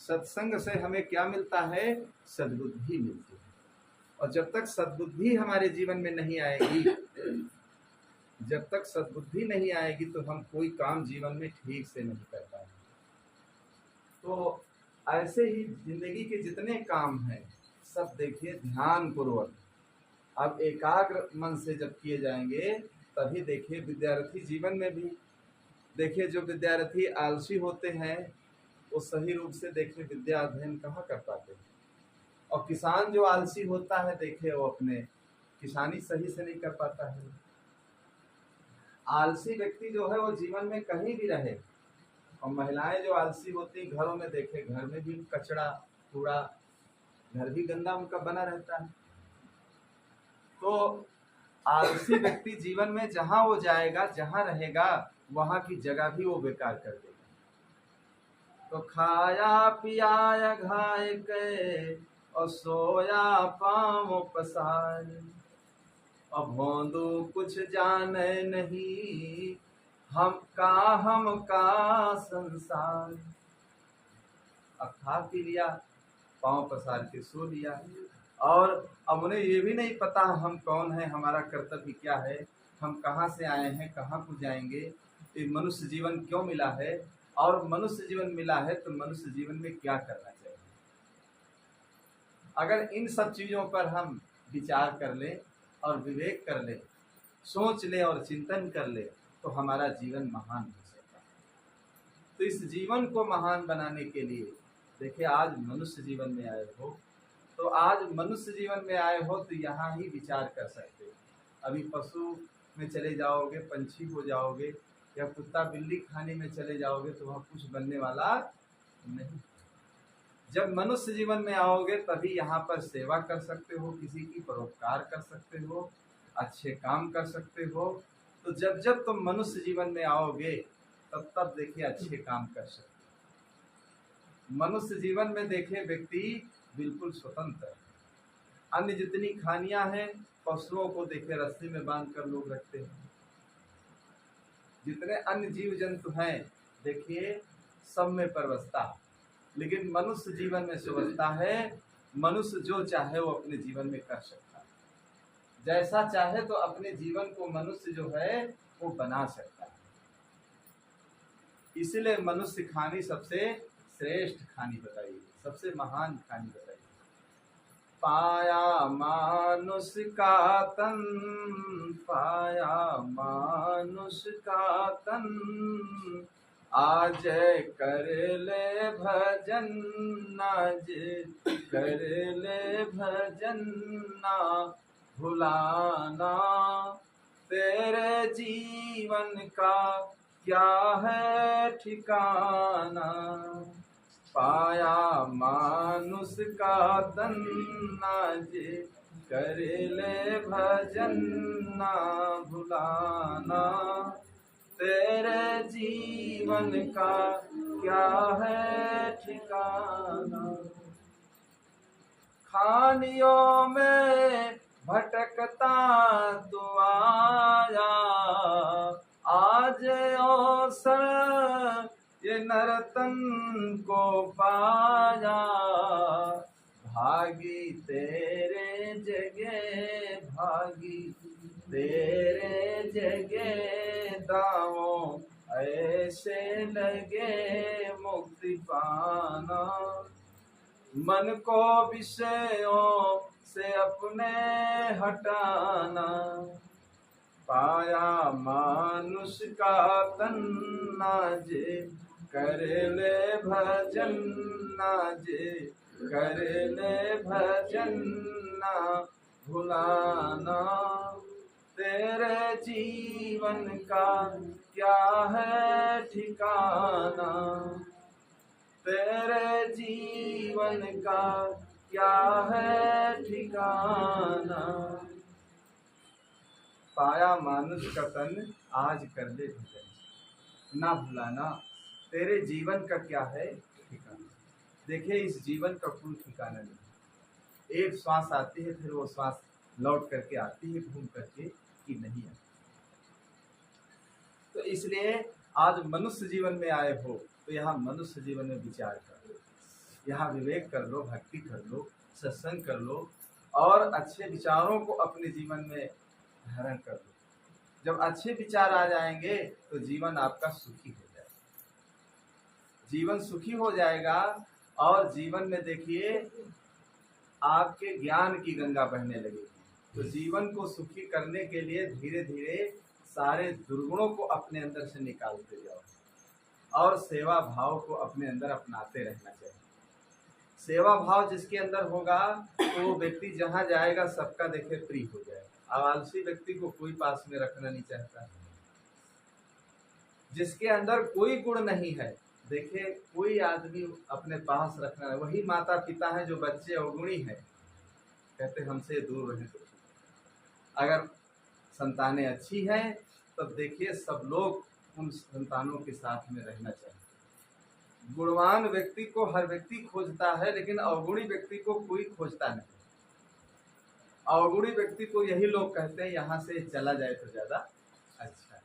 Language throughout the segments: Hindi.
सत्संग से हमें क्या मिलता है? सद्बुद्धि मिलती है। और जब तक सद्बुद्धि हमारे जीवन में नहीं आएगी, जब तक सद्बुद्धि नहीं आएगी तो हम कोई काम जीवन में ठीक से नहीं कर पाएंगे। तो ऐसे ही जिंदगी के जितने काम हैं सब देखिए ध्यान पूर्वक, अब एकाग्र मन से जब किए जाएंगे तभी देखिए विद्यार्थी जीवन में भी देखिए, जो विद्यार्थी आलसी होते हैं वो सही रूप से देखिए विद्या अध्ययन कहाँ कर पाते हैं। और किसान जो आलसी होता है देखिए वो अपने किसानी सही से नहीं कर पाता है। आलसी व्यक्ति जो है वो जीवन में कहीं भी रहे, और महिलाएं जो आलसी होती घरों में देखे घर में भी कचरा कूड़ा, घर भी गंदा उनका बना रहता है। तो आलसी व्यक्ति जीवन में जहां वो जाएगा, जहां रहेगा, वहां की जगह भी वो बेकार कर देगा। तो खाया पिया घाय के और सोया पाँव पसार, और भोंदू कुछ जाने नहीं, हम का संसार। अब खा पी लिया, पाँव पसार के सो लिया, और अब उन्हें ये भी नहीं पता हम कौन है, हमारा कर्तव्य क्या है, हम कहाँ से आए हैं, कहाँ को जाएंगे, ये मनुष्य जीवन क्यों मिला है, और मनुष्य जीवन मिला है तो मनुष्य जीवन में क्या करना चाहिए। अगर इन सब चीज़ों पर हम विचार कर लें और विवेक कर लें, सोच लें और चिंतन कर लें, तो हमारा जीवन महान हो सकता है। तो इस जीवन को महान बनाने के लिए देखिए, आज मनुष्य जीवन में आए हो तो आज मनुष्य जीवन में आए हो तो यहाँ ही विचार कर सकते हो। अभी पशु में चले जाओगे, पंछी हो जाओगे, या कुत्ता बिल्ली खाने में चले जाओगे तो वहाँ कुछ बनने वाला नहीं। जब मनुष्य जीवन में आओगे तभी यहाँ पर सेवा कर सकते हो, किसी की परोपकार कर सकते हो, अच्छे काम कर सकते हो। तो जब जब तुम मनुष्य जीवन में आओगे तब तब देखिए अच्छे काम कर सकते हो। मनुष्य जीवन में देखिए व्यक्ति बिल्कुल स्वतंत्र है। अन्य जितनी खानियां हैं, पशुओं को देखिए रस्सी में बांध कर लोग रखते हैं। जितने अन्य जीव जंतु हैं देखिए सब में परवशता, लेकिन मनुष्य जीवन में सुवस्ता है। मनुष्य जो चाहे वो अपने जीवन में कर सकता है, जैसा चाहे तो अपने जीवन को मनुष्य जो है वो बना सकता है। इसलिए मनुष्य खानी सबसे श्रेष्ठ खानी बताइए, सबसे महान खानी बताइए। पाया मानुष का तन, पाया मानुष का तन, आज कर ले भजन, आज कर ले भजन, ना भुलाना तेरे जीवन का क्या है ठिकाना। पाया मानुष का तन, आज कर ले भजन, ना भुलाना तेरे जीवन का क्या है ठिकाना। खानियों में भटकता तू आया, आज अवसर ये नरतन को पाया। भागी तेरे जगह, भागी तेरे जगह, दावों ऐसे लगे मुक्ति पाना। मन को विषयों से अपने हटाना, पाया मानुष का तन, आज कर ले भजन, आज कर ले भजन, ना भुलाना तेरे जीवन का क्या है ठिकाना। तेरे जीवन का क्या है ठिकाना। पाया मानुष का तन, आज कर ले भजन, ना भुलाना तेरे जीवन का क्या है ठिकाना। देखिए इस जीवन का कोई ठिकाना नहीं। एक श्वास आती है, फिर वो श्वास लौट करके आती है घूम करके कि नहीं आती। तो इसलिए आज मनुष्य जीवन में आए हो तो यहाँ मनुष्य जीवन में विचार करो। यहाँ विवेक कर लो, भक्ति कर लो, सत्संग कर लो और अच्छे विचारों को अपने जीवन में धारण कर लो। जब अच्छे विचार आ जाएंगे तो जीवन आपका सुखी हो जाएगा, जीवन सुखी हो जाएगा। और जीवन में देखिए आपके ज्ञान की गंगा बहने लगेगी। तो जीवन को सुखी करने के लिए धीरे धीरे सारे दुर्गुणों को अपने अंदर से निकालते जाओ और सेवा भाव को अपने अंदर अपनाते रहना चाहिए। सेवा भाव जिसके अंदर होगा तो वो व्यक्ति जहाँ जाएगा सबका देखे प्रिय हो जाएगा। अब आलसी व्यक्ति को कोई पास में रखना नहीं चाहता। जिसके अंदर कोई गुण नहीं है, देखिए कोई आदमी अपने पास रखना है, वही माता पिता है जो बच्चे अवगुणी है, कहते हमसे दूर रहे। तो अगर संतानें अच्छी हैं तब देखिए सब लोग उन संतानों के साथ में रहना चाहिए। गुणवान व्यक्ति को हर व्यक्ति खोजता है, लेकिन अवगुणी व्यक्ति को कोई खोजता नहीं। अवगुणी व्यक्ति को यही लोग कहते हैं यहाँ से चला जाए तो ज्यादा अच्छा है।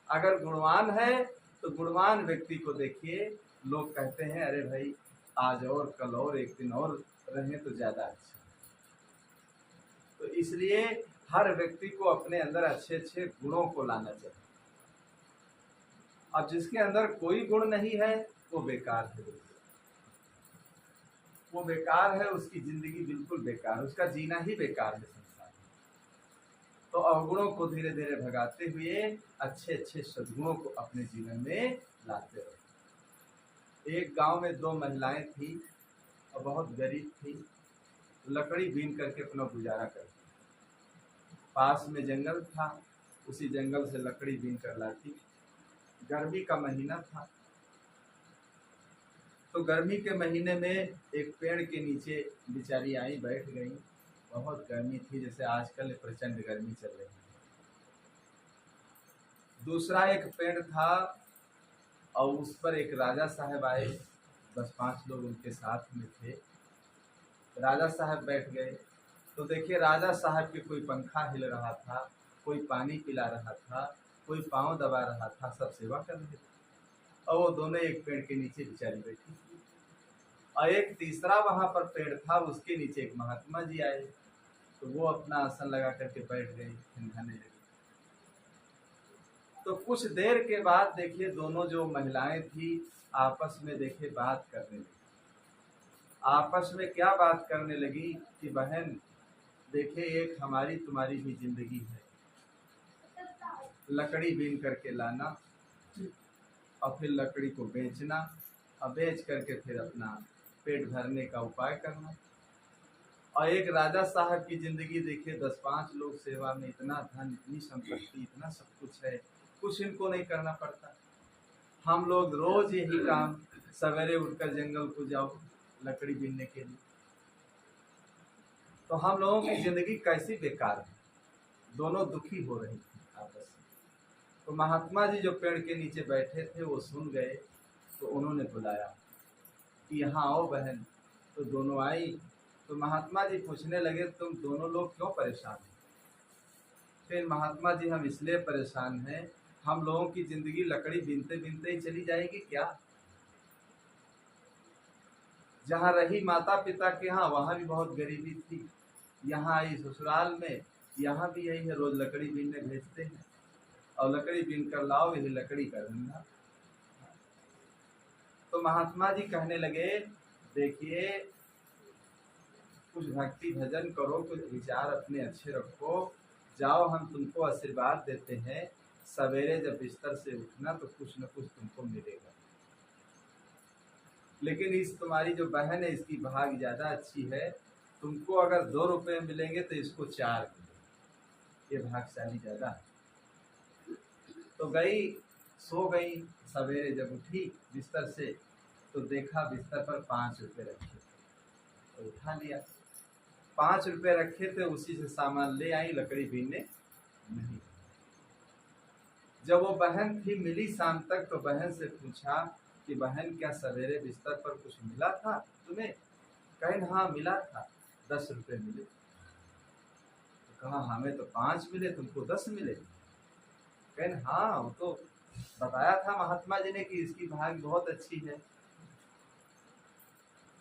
अगर गुणवान है तो गुणवान व्यक्ति को देखिए लोग कहते हैं अरे भाई आज और कल और एक दिन और रहें तो ज्यादा अच्छा। तो इसलिए हर व्यक्ति को अपने अंदर अच्छे अच्छे गुणों को लाना चाहिए। अब जिसके अंदर कोई गुण नहीं है वो बेकार है, वो बेकार है, उसकी जिंदगी बिल्कुल बेकार, उसका जीना ही बेकार है संसार में। तो अवगुणों को धीरे धीरे भगाते हुए अच्छे अच्छे सद्गुणों को अपने जीवन में लाते रहो। एक गांव में दो महिलाएं थी और बहुत गरीब थी, लकड़ी बीन करके अपना गुजारा करती। पास में जंगल था, उसी जंगल से लकड़ी बीन कर लाती। गर्मी का महीना था, तो गर्मी के महीने में एक पेड़ के नीचे बेचारी आई, बैठ गई। बहुत गर्मी थी, जैसे आजकल प्रचंड गर्मी चल रही है। दूसरा एक पेड़ था और उस पर एक राजा साहब आए, 10-5 लोग उनके साथ में थे। राजा साहब बैठ गए तो देखिए राजा साहब के कोई पंखा हिल रहा था, कोई पानी पिला रहा था, कोई पाँव दबा रहा था, सब सेवा कर रहे थे। और वो दोनों एक पेड़ के नीचे बेचारी बैठी थी। और एक तीसरा वहां पर पेड़ था, उसके नीचे एक महात्मा जी आए, तो वो अपना आसन लगा करके बैठ गए, ठंडाने लगे। तो कुछ देर के बाद देखिए दोनों जो महिलाएं थी आपस में देखिए बात करने लगी। आपस में क्या बात करने लगी कि बहन देखिए एक हमारी तुम्हारी भी जिंदगी है, लकड़ी बीन करके लाना और फिर लकड़ी को बेचना और बेच करके फिर अपना पेट भरने का उपाय करना। और एक राजा साहब की जिंदगी देखिए 10-5 लोग सेवा में, इतना धन, इतनी संपत्ति, इतना सब कुछ है, कुछ इनको नहीं करना पड़ता। हम लोग रोज यही काम, सवेरे उठकर जंगल को जाओ लकड़ी बीनने के लिए। तो हम लोगों की जिंदगी कैसी बेकार है। दोनों दुखी हो रही थी आपस में। तो महात्मा जी जो पेड़ के नीचे बैठे थे वो सुन गए, तो उन्होंने बुलाया कि यहाँ आओ बहन। तो दोनों आई। तो महात्मा जी पूछने लगे तुम दोनों लोग क्यों परेशान हो? फिर महात्मा जी हम इसलिए परेशान हैं, हम लोगों की जिंदगी लकड़ी बीनते बीनते ही चली जाएगी क्या? जहाँ रही माता पिता के यहाँ वहाँ भी बहुत गरीबी थी, यहाँ आई ससुराल में, यहाँ भी यही है, रोज लकड़ी बीनने भेजते हैं और लकड़ी बीन कर लाओ, यही लकड़ी का धंधा। तो महात्मा जी कहने लगे देखिए कुछ भक्ति भजन करो, कुछ विचार अपने अच्छे रखो, जाओ हम तुमको आशीर्वाद देते हैं, सवेरे जब बिस्तर से उठना तो कुछ न कुछ तुमको मिलेगा। लेकिन इस तुम्हारी जो बहन है इसकी भाग ज्यादा अच्छी है, तुमको अगर 2 रुपये मिलेंगे तो इसको 4 मिलेंगे, ये भागशाली ज्यादा है। तो गई, सो गई। सवेरे जब उठी बिस्तर से तो देखा बिस्तर पर 5 रुपये रखे, तो उठा लिया। 5 रुपये रखे थे, उसी से सामान ले आई, लकड़ी बीनने नहीं। जब वो बहन थी मिली शाम तक, तो बहन से पूछा कि बहन क्या सवेरे बिस्तर पर कुछ मिला था तुम्हें? कहें हाँ मिला था, 10 रुपये मिले। तो कहा हमें तो 5 मिले, तुमको 10 मिले। कहें हाँ वो तो बताया था महात्मा जी ने कि इसकी भाग बहुत अच्छी है।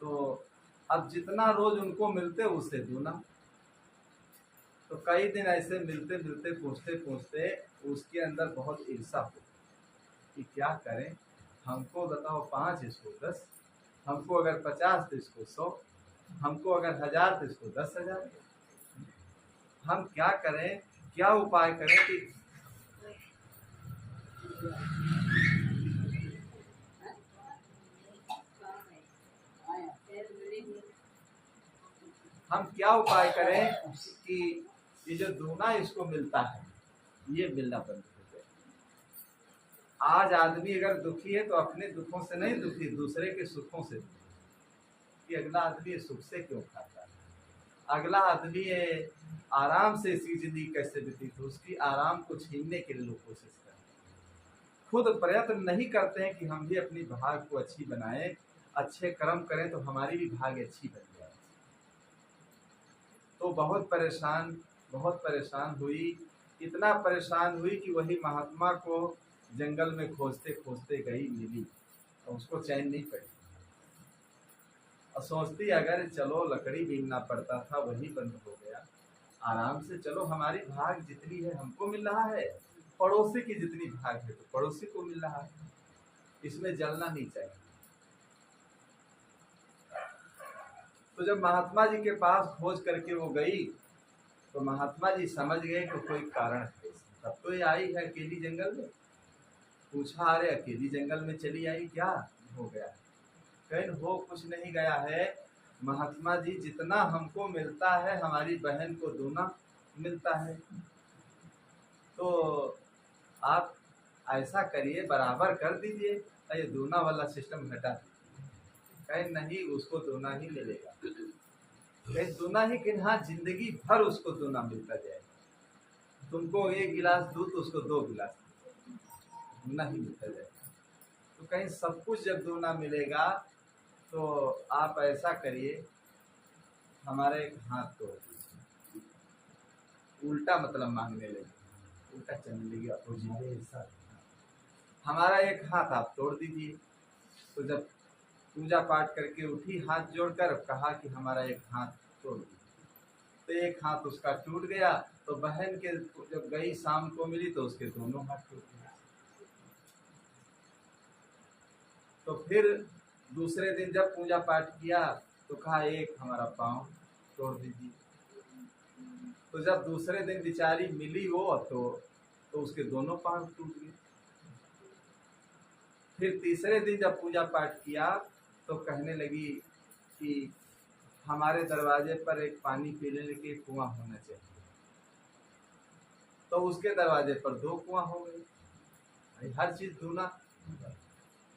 तो अब जितना रोज उनको मिलते उससे दूना। तो कई दिन ऐसे मिलते मिलते पूछते पूछते उसके अंदर बहुत ईर्ष्या हो कि क्या करें, हमको बताओ 5 इसको 10, हमको अगर 50 तो इसको 100, हमको अगर 1000 तो इसको 10,000। हम क्या करें, क्या उपाय करें कि हम क्या उपाय करें कि ये जो दूना इसको मिलता है ये मिलना बंद हो जाए। आज आदमी अगर दुखी है तो अपने दुखों से नहीं दुखी, दूसरे के सुखों से दुखी कि अगला आदमी सुख से क्यों खाता है, अगला आदमी आराम से इसकी जिंदगी कैसे व्यतीत हो, उसकी आराम को छीनने के लिए लोग कोशिश करते हैं। खुद प्रयत्न नहीं करते हैं कि हम भी अपनी भाग को अच्छी बनाएं, अच्छे कर्म करें तो हमारी भी भाग अच्छी बन जाए। तो बहुत परेशान हुई, इतना परेशान हुई कि वही महात्मा को जंगल में खोजते खोजते गई, मिली और उसको चैन नहीं पड़ी और सोचती अगर चलो लकड़ी बीनना पड़ता था वही बंद हो गया, आराम से चलो हमारी भाग जितनी है हमको मिल रहा है, पड़ोसी की जितनी भाग है तो पड़ोसी को मिल रहा है, इसमें जलना नहीं चाहिए। तो जब महात्मा जी के पास खोज करके वो गई तो महात्मा जी समझ गए कि कोई कारण है, तब तो ये आई है अकेली जंगल में। पूछा अरे अकेली जंगल में चली आई, क्या हो गया? कहीं हो कुछ नहीं गया है महात्मा जी, जितना हमको मिलता है हमारी बहन को दूना मिलता है, तो आप ऐसा करिए बराबर कर दीजिए, ये दूना वाला सिस्टम हटा दीजिए। कहीं नहीं, उसको दूना ही मिलेगा, कहीं दूना ही कि हाँ जिंदगी भर उसको दूना मिलता जाएगा। तुमको 1 गिलास दूध तो उसको 2 गिलास दूना ही मिलता जाएगा। तो कहीं सब कुछ जब दूना मिलेगा तो आप ऐसा करिए, हमारा एक हाथ तोड़ दीजिए। उल्टा मतलब मांगने लगे, उल्टा चलने लगी अपोजिट, हमारा एक हाथ आप तोड़ दीजिए। तो जब पूजा पाठ करके उठी हाथ जोड़कर, कहा कि हमारा एक हाथ तोड़ दीजिए, तो एक हाथ उसका टूट गया। तो बहन के जब गई शाम को मिली तो उसके दोनों हाथ टूट गए। तो फिर दूसरे दिन जब पूजा पाठ किया तो कहा एक हमारा पाँव तोड़ दीजिए। तो जब दूसरे दिन बेचारी मिली वो तो उसके दोनों पाँव टूट गए। फिर तीसरे दिन जब पूजा पाठ किया तो कहने लगी कि हमारे दरवाजे पर एक पानी पीने के कुआं होना चाहिए, तो उसके दरवाजे पर 2 कुआं हो गए, हर चीज दूना।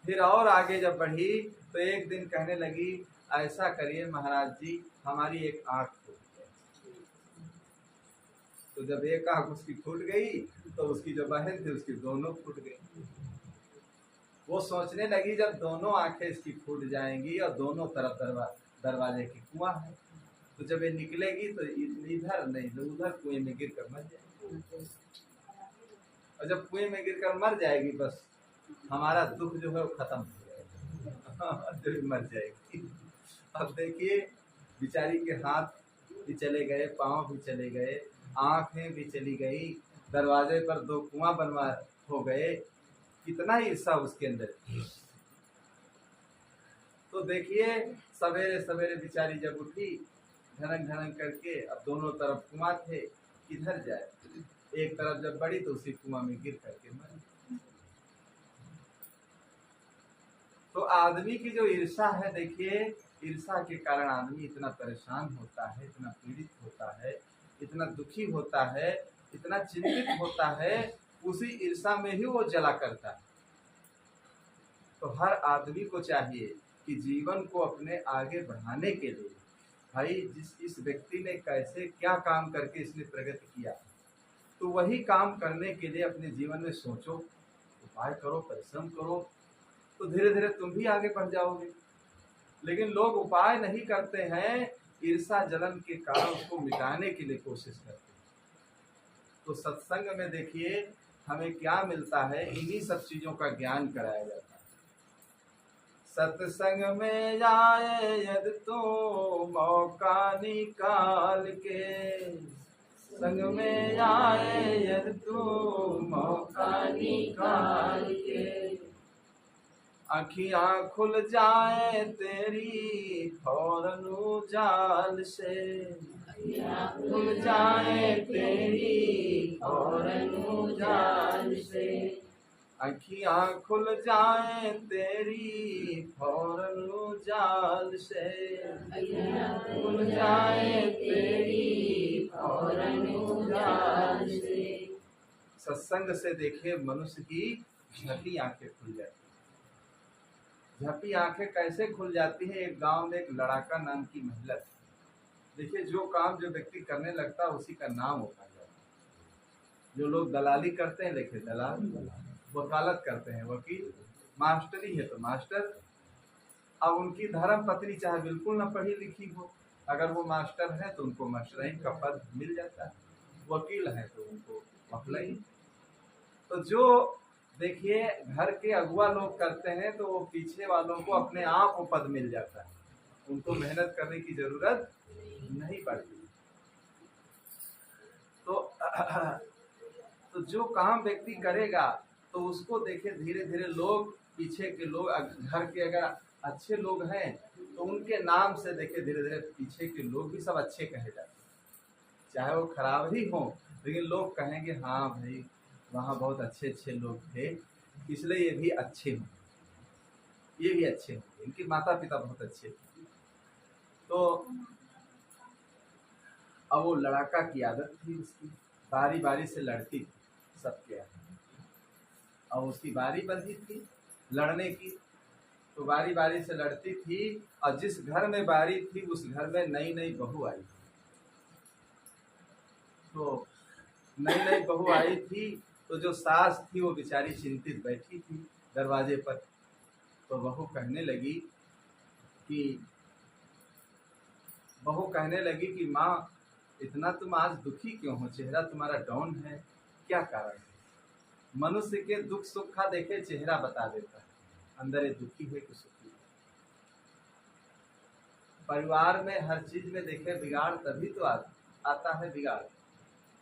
फिर और आगे जब बढ़ी तो एक दिन कहने लगी ऐसा करिए महाराज जी हमारी एक आंख फूट गई। तो जब एक आंख उसकी फूट गई तो उसकी जो बहन थी उसकी दोनों फूट गई। वो सोचने लगी जब दोनों आंखें इसकी फूट जाएंगी और दोनों तरफ दरवाजे की कुआं है, तो जब ये निकलेगी तो इधर नहीं तो उधर कुएं में गिर कर मर जाएगी। और जब कुएं में गिर कर मर जाएगी बस हमारा दुख जो है वो खत्म हो जाएगा, तो मर जाएगी। अब देखिए बेचारी के हाथ भी चले गए, पाँव भी चले गए, आंखें भी चली गई, दरवाजे पर 2 कुआं बनवा हो गए, कितना ईर्ष्या उसके अंदर। तो देखिए सवेरे सवेरे बेचारी जब उठी धनक धनक करके, अब दोनों तरफ कुआं थे, किधर जाए, एक तरफ जब बढ़ी तो उसी कुआं में गिर करके मरी। तो आदमी की जो ईर्ष्या है, देखिए ईर्ष्या के कारण आदमी इतना परेशान होता है, इतना पीड़ित होता है, इतना दुखी होता है, इतना चिंतित होता है, उसी ईर्ष्या में ही वो जला करता है। तो हर आदमी को चाहिए कि जीवन को अपने आगे बढ़ाने के लिए भाई इस व्यक्ति ने कैसे क्या काम करके इसने प्रगति किया, तो वही काम करने के लिए अपने जीवन में सोचो, उपाय करो, परिश्रम करो, तो धीरे धीरे तुम भी आगे बढ़ जाओगे। लेकिन लोग उपाय नहीं करते हैं, ईर्ष्या जलन के कारण उसको मिटाने के लिए कोशिश करते हैं। तो सत्संग में देखिए हमें क्या मिलता है, इन्हीं सब चीजों का ज्ञान कराया जाता है। सत्संग में आए यदि तो मौका निकाल के, संग में आए यदि तो मौका निकाल के, आँखियाँ खुल जाए तेरी फौरन उजाल से, खुल जाए तेरी फौरन उजाल से, आँखियाँ खुल जाए तेरी फौरन उजाल से, खुल जाए तेरी फौरन उजाल से। सत्संग से देखिए मनुष्य की झपी आंखें खुल जाती है। झपी आंखें कैसे खुल जाती है? एक गांव में एक लड़ाका नाम की महिला थी। देखिए जो काम जो व्यक्ति करने लगता है उसी का नाम होता है। जो लोग दलाली करते हैं, देखिए दलाल, वकालत करते हैं वकील, मास्टरी है तो मास्टर। अब उनकी धर्म पत्नी चाहे बिल्कुल न पढ़ी लिखी हो, अगर वो मास्टर है तो उनको मास्टराइन का पद मिल जाता है, वकील है तो उनको वकील। तो जो देखिए घर के अगुआ लोग करते हैं तो वो पीछे वालों को अपने आप वो पद मिल जाता है, उनको मेहनत करने की जरूरत नहीं पड़ती। तो जो काम व्यक्ति करेगा तो उसको देखे धीरे धीरे लोग, पीछे के लोग, घर के अगर अच्छे लोग हैं तो उनके नाम से देखे धीरे धीरे पीछे के लोग भी सब अच्छे कहे जाते हैं। चाहे वो खराब ही हो लेकिन लोग कहेंगे हाँ भाई वहाँ बहुत अच्छे अच्छे लोग थे, इसलिए ये भी अच्छे हों, ये भी अच्छे हों, इनके माता पिता बहुत अच्छे थे। तो अब वो लड़ाका की आदत थी, उसकी बारी बारी से लड़ती थी सबके आगे, और उसकी बारी बंधी थी लड़ने की, तो बारी बारी से लड़ती थी। और जिस घर में बारी थी उस घर में नई नई बहू आई थी। तो नई नई बहू आई थी तो जो सास थी वो बेचारी चिंतित बैठी थी दरवाजे पर। तो बहू कहने लगी कि माँ इतना तुम आज दुखी क्यों हो? चेहरा तुम्हारा डाउन है, क्या कारण है? मनुष्य के दुख सुख का देखे चेहरा बता देता है, अंदर ये दुखी है कि सुखी है। परिवार में हर चीज में देखे बिगाड़ तभी तो आता है बिगाड़।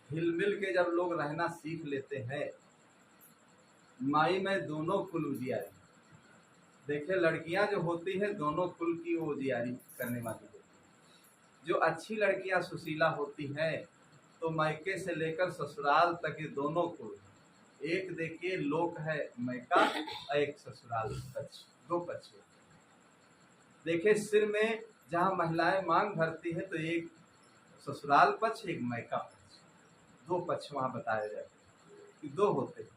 हिल मिल के जब लोग रहना सीख लेते हैं, माई में दोनों कुल उजियारी। देखे लड़कियां जो होती है दोनों कुल की वो उजियारी करने वाली होती है। जो अच्छी लड़कियां सुशीला होती हैं तो मायके से लेकर ससुराल तक ये दोनों कुल, एक देखिए लोक है मैका और एक ससुराल पक्ष, दो पक्ष। देखिए सिर में जहाँ महिलाएं मांग भरती है तो एक ससुराल पक्ष एक मैका पक्ष, दो पक्ष वहां बताए जाते हैं कि दो होते हैं।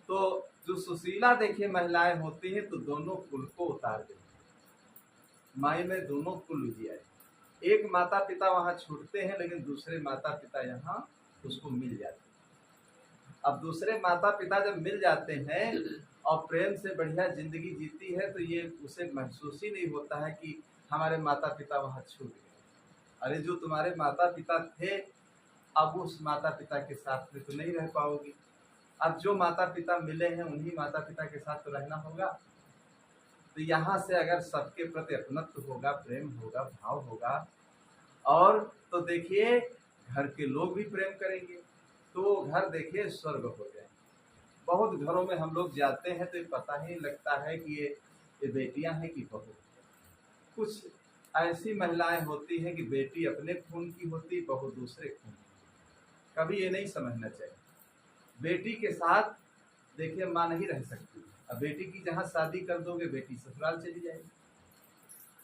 तो जो सुशीला देखिए महिलाएं होती हैं तो दोनों कुल को उतार देती है। माई में दोनों कुल उजियारे। एक माता पिता वहां छूटते हैं लेकिन दूसरे माता पिता यहाँ उसको मिल जाते हैं। अब दूसरे माता पिता जब मिल जाते हैं और प्रेम से बढ़िया जिंदगी जीती है तो ये उसे महसूस ही नहीं होता है कि हमारे माता पिता वहां छूट गए। अरे जो तुम्हारे माता पिता थे अब उस माता पिता के साथ में तो नहीं रह पाओगी, अब जो माता पिता मिले हैं उन्हीं माता पिता के साथ तो रहना होगा। तो यहाँ से अगर सबके प्रति अपनत्व होगा, प्रेम होगा, भाव होगा, और तो देखिए घर के लोग भी प्रेम करेंगे तो घर देखिए स्वर्ग हो जाए। बहुत घरों में हम लोग जाते हैं तो पता ही लगता है कि ये बेटियां हैं कि बहू। कुछ ऐसी महिलाएं होती हैं कि बेटी अपने खून की होती, बहू दूसरे खून की। कभी ये नहीं समझना चाहिए। बेटी के साथ देखिए माँ नहीं रह सकती, अब बेटी की जहाँ शादी कर दोगे बेटी ससुराल चली जाएगी।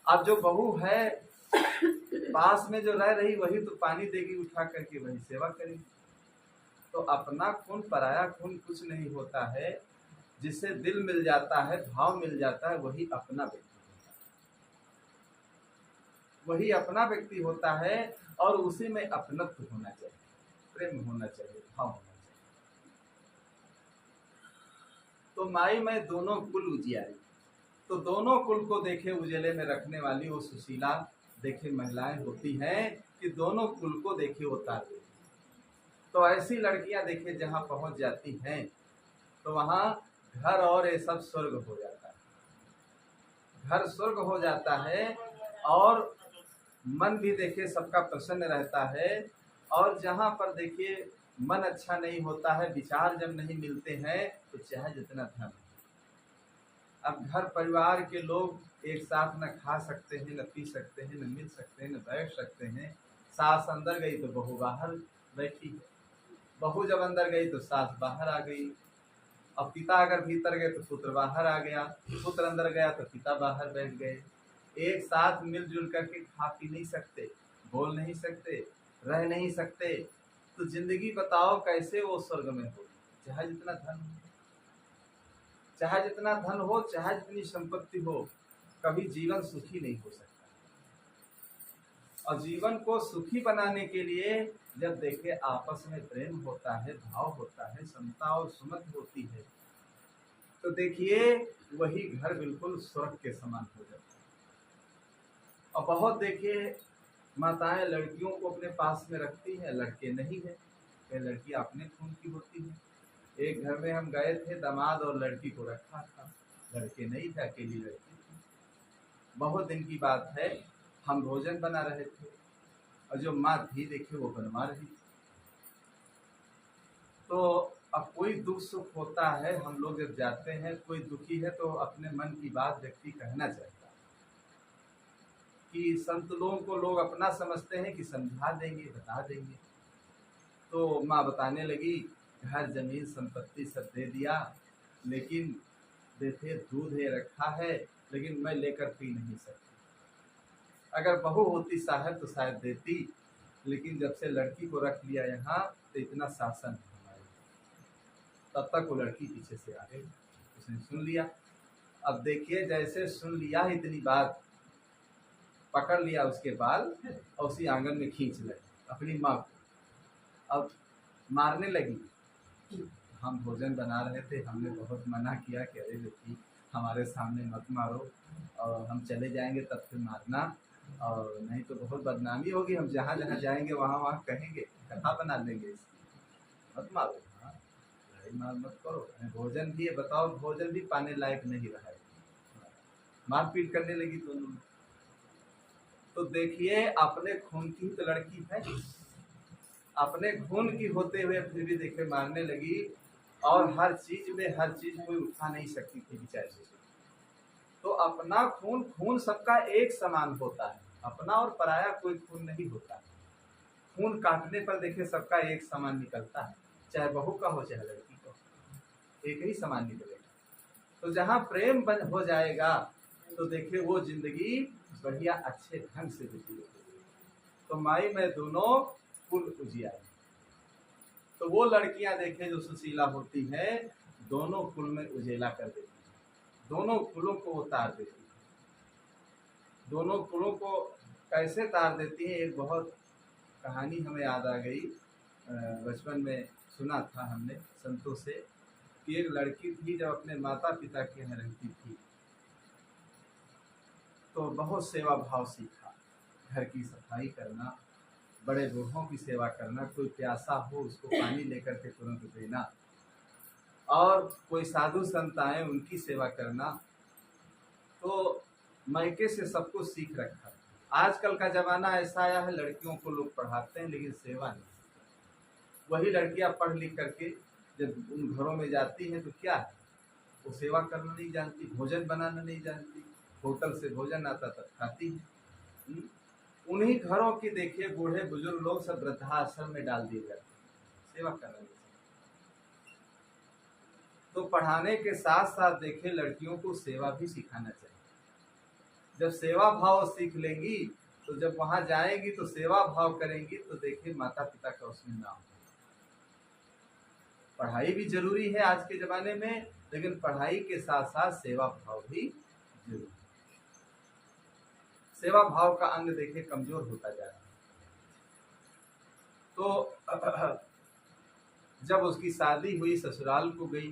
अब जो बहू है पास में जो रह रही वही तो पानी देगी उठा करके, वही सेवा करेगी। तो अपना खून पराया खून कुछ नहीं होता है। जिससे दिल मिल जाता है, भाव मिल जाता है, वही अपना व्यक्ति होता है, वही अपना व्यक्ति होता है। और उसी में अपनत्व होना चाहिए, प्रेम होना चाहिए, भाव होना चाहिए। तो माई में दोनों कुल उजियारी, तो दोनों कुल को देखे उजेले में रखने वाली वो सुशीला देखे महिलाएं होती हैं कि दोनों कुल को देखे उतार देती। तो ऐसी लड़कियां देखे जहां पहुंच जाती हैं तो वहां घर और ये सब स्वर्ग हो जाता है। घर स्वर्ग हो जाता है और मन भी देखिए सबका प्रसन्न रहता है। और जहाँ पर देखिए मन अच्छा नहीं होता है, विचार जब नहीं मिलते हैं, तो चाहे जितना धन, अब घर परिवार के लोग एक साथ न खा सकते हैं, न पी सकते हैं, न मिल सकते हैं, न बैठ सकते हैं। सास अंदर गई तो बहू बाहर बैठी है, बहू जब अंदर गई तो सास बाहर आ गई। अब पिता अगर भीतर गए तो पुत्र बाहर आ गया, पुत्र अंदर गया तो पिता बाहर बैठ गए। एक साथ मिलजुल करके खा पी नहीं सकते, बोल नहीं सकते, रह नहीं सकते, तो जिंदगी बताओ कैसे वो स्वर्ग में हो। चाहे जितना धन हो, चाहे जितना धन हो, चाहे जितनी संपत्ति हो, कभी जीवन सुखी नहीं हो सकता। और जीवन को सुखी बनाने के लिए जब देखे आपस में प्रेम होता है, भाव होता है, समता और सुमति होती है, तो देखिए वही घर बिल्कुल स्वर्ग के समान हो जाता है। और बहुत देखिए माताएं लड़कियों को अपने पास में रखती हैं, लड़के नहीं है, ये लड़की अपने खून की होती है। एक घर में हम गए थे, दामाद और लड़की को रखा था, लड़के नहीं थे, अकेली लड़की थी। बहुत दिन की बात है, हम भोजन बना रहे थे और जो माँ थी देखिए वो बनवा रही थी। तो अब कोई दुख सुख होता है, हम लोग जब जाते हैं, कोई दुखी है तो अपने मन की बात व्यक्ति कहना चाहता है कि संत लोगों को लोग अपना समझते हैं कि समझा देंगे, बता देंगे। तो माँ बताने लगी, घर जमीन संपत्ति सब दे दिया, लेकिन देखे दूध ये रखा है, लेकिन मैं लेकर पी नहीं सकती। अगर बहू होती साहब तो शायद देती, लेकिन जब से लड़की को रख लिया यहाँ तो इतना शासन है हमारे। तब तक वो लड़की पीछे से आ गई, उसने सुन लिया। अब देखिए जैसे सुन लिया इतनी बात, पकड़ लिया उसके बाल और उसी आंगन में खींच लगी अपनी माँ को। अब मारने लगी। हम भोजन बना रहे थे, हमने बहुत मना किया कि अरे बेटी हमारे सामने मत मारो, और हम चले जाएंगे तब फिर मारना, और नहीं तो बहुत बदनामी होगी, हम जहाँ जहाँ जाएंगे वहाँ वहाँ कहेंगे, कथा बना लेंगे इसकी, मत मारो। हाँ लड़ाई मार मत करो, भोजन भी है, बताओ भोजन भी पाने लायक नहीं रहा है, मारपीट करने लगी दोनों। तो देखिए अपने खून की तो लड़की है, अपने खून की होते हुए फिर भी देखे मारने लगी। और हर चीज कोई उठा नहीं सकती थी बेचारी। तो अपना खून, खून सबका एक समान होता है, अपना और पराया कोई खून नहीं होता। खून काटने पर देखे सबका एक समान निकलता है, चाहे बहू का हो चाहे लड़की का, एक ही समान निकलेगा। तो जहाँ प्रेम हो जाएगा तो देखिए वो जिंदगी बढ़िया अच्छे ढंग से बीती। तो माई में दोनों कुल उजियारी। तो वो लड़कियां देखे जो सुशीला होती हैं, दोनों कुल में उजेला कर देती हैं, दोनों कुलों को उतार देती हैं। दोनों कुलों को कैसे तार देती हैं, एक बहुत कहानी हमें याद आ गई, बचपन में सुना था हमने संतों से कि एक लड़की थी जब अपने माता पिता के यहाँ रहती थी तो बहुत सेवा भाव सीखा, घर की सफाई करना, बड़े बूढ़ों की सेवा करना, कोई प्यासा हो उसको पानी लेकर के तुरंत देना, और कोई साधु संत आए उनकी सेवा करना। तो मायके से सब कुछ सीख रखा। आजकल का जमाना ऐसा आया है, लड़कियों को लोग पढ़ाते हैं लेकिन सेवा नहीं। वही लड़कियां पढ़ लिख करके जब उन घरों में जाती हैं तो क्या है, वो सेवा करना नहीं जानती, भोजन बनाना नहीं जानती, होटल से भोजन आता तब खाती है। उन्हीं घरों की देखिए बूढ़े बुजुर्ग लोग सब वृद्धाश्रम में डाल दिए जाते हैं, सेवा करना नहीं। तो पढ़ाने के साथ साथ देखिए लड़कियों को सेवा भी सिखाना चाहिए। जब सेवा भाव सीख लेंगी तो जब वहां जाएंगी तो सेवा भाव करेंगी, तो देखिए माता पिता का उसमें नाम। पढ़ाई भी जरूरी है आज के जमाने में, लेकिन पढ़ाई के साथ साथ सेवा भाव भी जरूरी है। सेवा भाव का अंग देखिए कमजोर होता जा रहा है। तो जब उसकी शादी हुई, ससुराल को गई,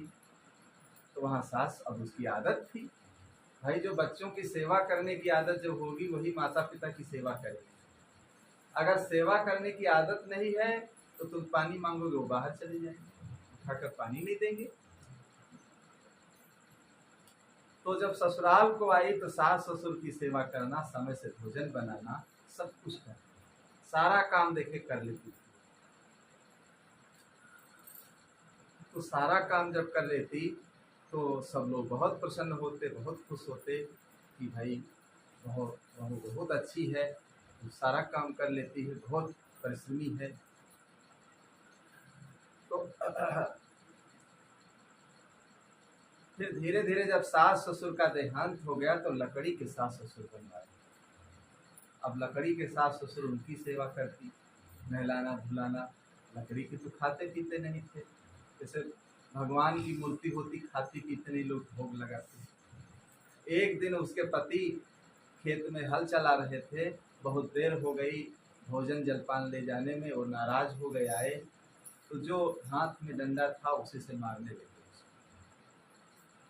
तो वहां सास, अब उसकी आदत थी भाई जो बच्चों की सेवा करने की आदत जो होगी वही माता पिता की सेवा करेगी। अगर सेवा करने की आदत नहीं है तो तुम पानी मांगोगे वो बाहर चले जाएंगे, उठाकर पानी नहीं देंगे। तो जब ससुराल को आई तो सास ससुर की सेवा करना, समय से भोजन बनाना, सब कुछ करना, सारा काम देखे कर लेती थी। तो सारा काम जब कर लेती तो सब लोग बहुत प्रसन्न होते, बहुत खुश होते कि भाई बहुत बहू बहुत अच्छी है, वो सारा काम कर लेती है, बहुत परिश्रमी है। तो फिर धीरे धीरे जब सास ससुर का देहांत हो गया तो लकड़ी के सास ससुर बनवाए। अब लकड़ी के सास ससुर उनकी सेवा करती, नहलाना धुलाना। लकड़ी के तो खाते पीते नहीं थे, जैसे भगवान की मूर्ति होती, खाती पीते नहीं, लोग भोग लगाते। एक दिन उसके पति खेत में हल चला रहे थे, बहुत देर हो गई भोजन जलपान ले जाने में, वो नाराज हो गए आए तो जो हाथ में डंडा था उसी से मारने लगे।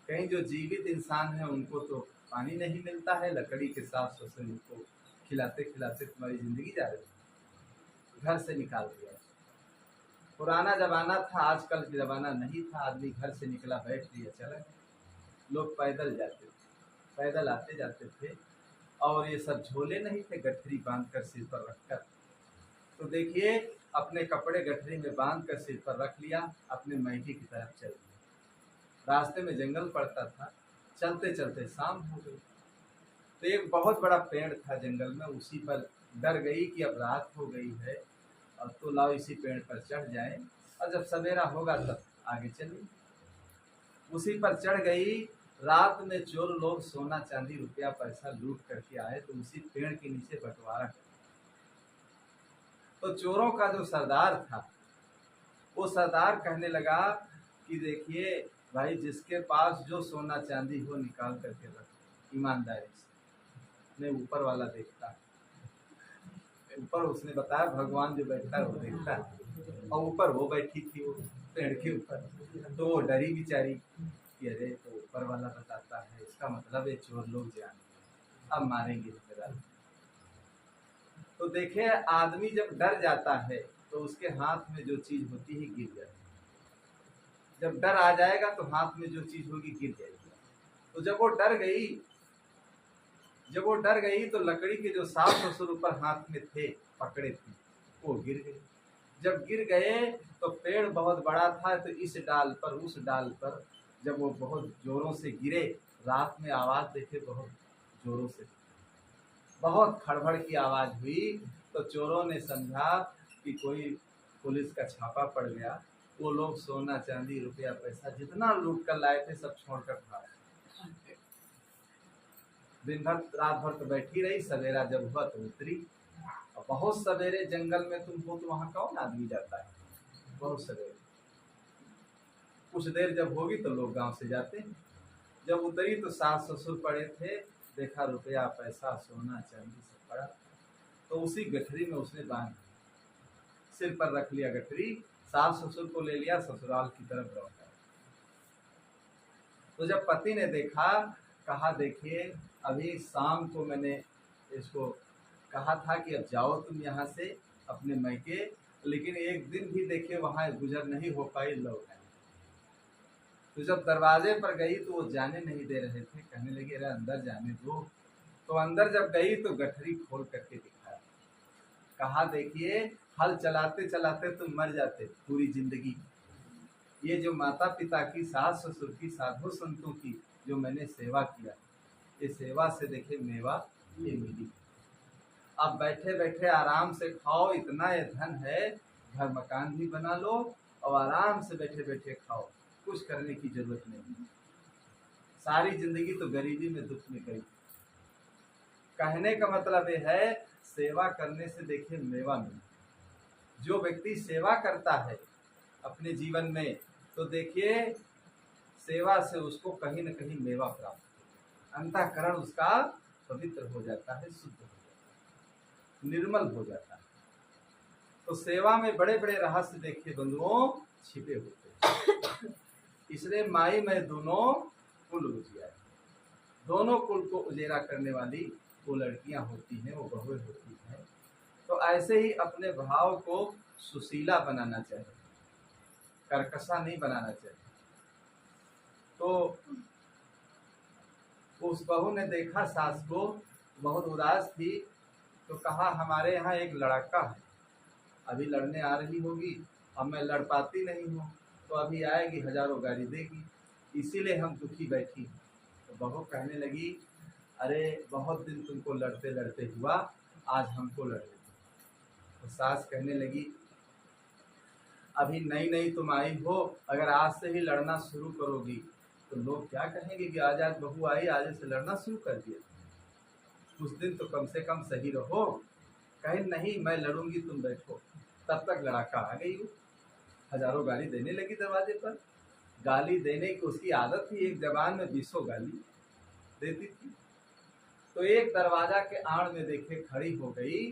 कहीं जो जीवित इंसान है उनको तो पानी नहीं मिलता है, लकड़ी के साथ ससुर उनको खिलाते खिलाते तुम्हारी जिंदगी जा रही, घर से निकाल दिया। पुराना जमाना था, आजकल के जमाना नहीं था, आदमी घर से निकला बैठ लिया चला। लोग पैदल जाते थे, पैदल आते जाते थे, और ये सब झोले नहीं थे गठरी बांध कर सिर पर रखकर। तो देखिए अपने कपड़े गठरी में बांध कर सिर पर रख लिया, अपने मैके की तरफ चल दिया। रास्ते में जंगल पड़ता था, चलते चलते शाम हो गई। तो एक बहुत बड़ा पेड़ था जंगल में, उसी पर डर गई कि अब रात हो गई है और तो लाओ इसी पेड़ पर चढ़ जाए और जब सवेरा होगा तब आगे चलें। उसी पर चढ़ गई। रात में चोर लोग सोना चांदी रुपया पैसा लूट करके आए तो उसी पेड़ के नीचे बंटवारा कर। तो चोरों का जो सरदार था वो सरदार कहने लगा कि देखिए भाई, जिसके पास जो सोना चांदी हो निकाल करके रख, ईमानदारी से, ने ऊपर वाला देखता है। ऊपर उसने बताया भगवान जो बैठा है वो देखता है, और ऊपर वो बैठी थी वो पेड़ के ऊपर। तो वो डरी बेचारी कि अरे तो ऊपर वाला बताता है, इसका मतलब ये चोर लोग जान अब मारेंगे रिश्तेदार। तो देखिए आदमी जब डर जाता है तो उसके हाथ में जो चीज होती है गिर जाती है। जब डर आ जाएगा तो हाथ में जो चीज होगी गिर जाएगी। तो जब वो डर गई तो लकड़ी के जो सास ससुर ऊपर हाथ में थे पकड़े थे वो गिर गए। जब गिर गए तो पेड़ बहुत बड़ा था, तो इस डाल पर उस डाल पर जब वो बहुत जोरों से गिरे, रात में आवाज देखे बहुत जोरों से, बहुत खड़बड़ की आवाज हुई। तो चोरों ने समझा कि कोई पुलिस का छापा पड़ गया। वो लोग सोना चांदी रुपया पैसा जितना लूट कर लाए थे सब छोड़कर भाग। दिन भर रात भर तो बैठी रही, सवेरा जब हुआ तो उतरी। और बहुत सवेरे जंगल में तुम हो तो वहां कौन आदमी जाता है, बहुत सवेरे। कुछ देर जब होगी तो लोग गांव से जाते हैं। जब उतरी तो सास ससुर पड़े थे, देखा रुपया पैसा सोना चांदी सब पड़ा। तो उसी गठरी में उसने बांध सिर पर रख लिया गठरी, सास ससुर को ले लिया, ससुराल की तरफ लौटा। तो जब पति ने देखा, कहा देखिए अभी शाम को मैंने इसको कहा था कि अब जाओ तुम यहाँ से अपने मैके, लेकिन एक दिन भी देखिए वहां गुजर नहीं हो पाई, लौट आई। तो जब दरवाजे पर गई तो वो जाने नहीं दे रहे थे, कहने लगे अरे अंदर जाने दो। तो अंदर जब गई तो गठरी खोल करके दिखाया, कहा देखिए हल चलाते चलाते तुम मर जाते पूरी जिंदगी। ये जो माता पिता की, सास ससुर की, साधु संतों की जो मैंने सेवा किया, ये सेवा से देखे मेवा ये मिली। अब बैठे बैठे आराम से खाओ, इतना ये धन है, घर मकान भी बना लो और आराम से बैठे बैठे खाओ, कुछ करने की जरूरत नहीं। सारी जिंदगी तो गरीबी में दुख में गई। कहने का मतलब ये है सेवा करने से देखिए मेवा मिले। जो व्यक्ति सेवा करता है अपने जीवन में तो देखिए सेवा से उसको कहीं न कहीं मेवा प्राप्त होता है। अंतःकरण उसका पवित्र हो जाता है, शुद्ध हो जाता है, निर्मल हो जाता है। तो सेवा में बड़े बड़े रहस्य देखिए बंधुओं छिपे होते हैं। इसलिए माई में दोनों कुल उजिया, दोनों कुल को उजेरा करने वाली वो लड़कियां होती हैं, वो बहुएं होती हैं। तो ऐसे ही अपने भाव को सुशीला बनाना चाहिए, कर्कशा नहीं बनाना चाहिए। तो उस बहू ने देखा सास को बहुत उदास थी, तो कहा हमारे यहाँ एक लड़का है, अभी लड़ने आ रही होगी, अब मैं लड़ पाती नहीं हूँ, तो अभी आएगी हजारों गाली देगी, इसीलिए हम दुखी बैठी। तो बहू कहने लगी अरे बहुत दिन तुमको लड़ते लड़ते हुआ, आज हमको लड़ लेते। तो सास कहने लगी अभी नई नई तुम आई हो, अगर आज से ही लड़ना शुरू करोगी तो लोग क्या कहेंगे कि आज आज बहू आई, आज से लड़ना शुरू कर दिया, कुछ दिन तो कम से कम सही रहो। कहे नहीं मैं लड़ूंगी, तुम बैठो। तब तक लड़ाका आ गई, वो हजारों गाली देने लगी दरवाजे पर। गाली देने की उसकी आदत थी, एक जबान में 20 गाली देती थी। तो एक दरवाजा के आड़ में देखे खड़ी हो गई,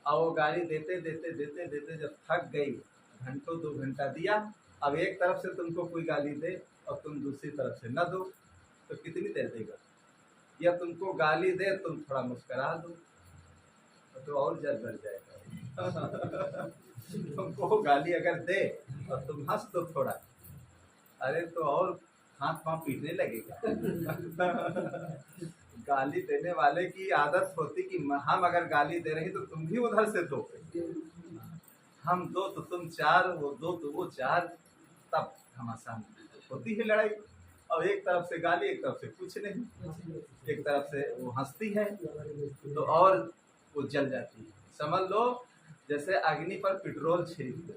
और वो गाली देते देते देते देते जब थक गई, घंटों 2 घंटा दिया, अब एक तरफ से तुमको कोई गाली दे और तुम दूसरी तरफ से न दो, तो कितनी देर देगा? या तुमको गाली दे तुम थोड़ा मुस्करा दो तो और जल बढ़ जाएगा। तुमको गाली अगर दे और तुम हंस दो थोड़ा, अरे तो और हाथ पांव पीटने लगेगा। गाली देने वाले की आदत होती कि हम अगर गाली दे रहे तो तुम भी उधर से दो, हम 2 तो तुम 4, वो 2 तो वो 4, तब घमासान होती है लड़ाई। और एक तरफ से गाली, एक तरफ से कुछ नहीं, एक तरफ से वो हंसती है तो और वो जल जाती है। समझ लो जैसे अग्नि पर पेट्रोल छिड़क दो,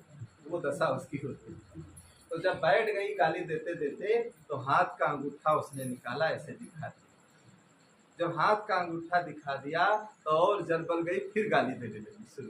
वो दशा उसकी होती है। तो जब बैठ गई गाली देते देते, तो हाथ का अंगूठा उसने निकाला, ऐसे दिखा दिया। जब हाथ का अंगूठा दिखा दिया तो और जल बल गई, फिर गाली देने लगी शुरू।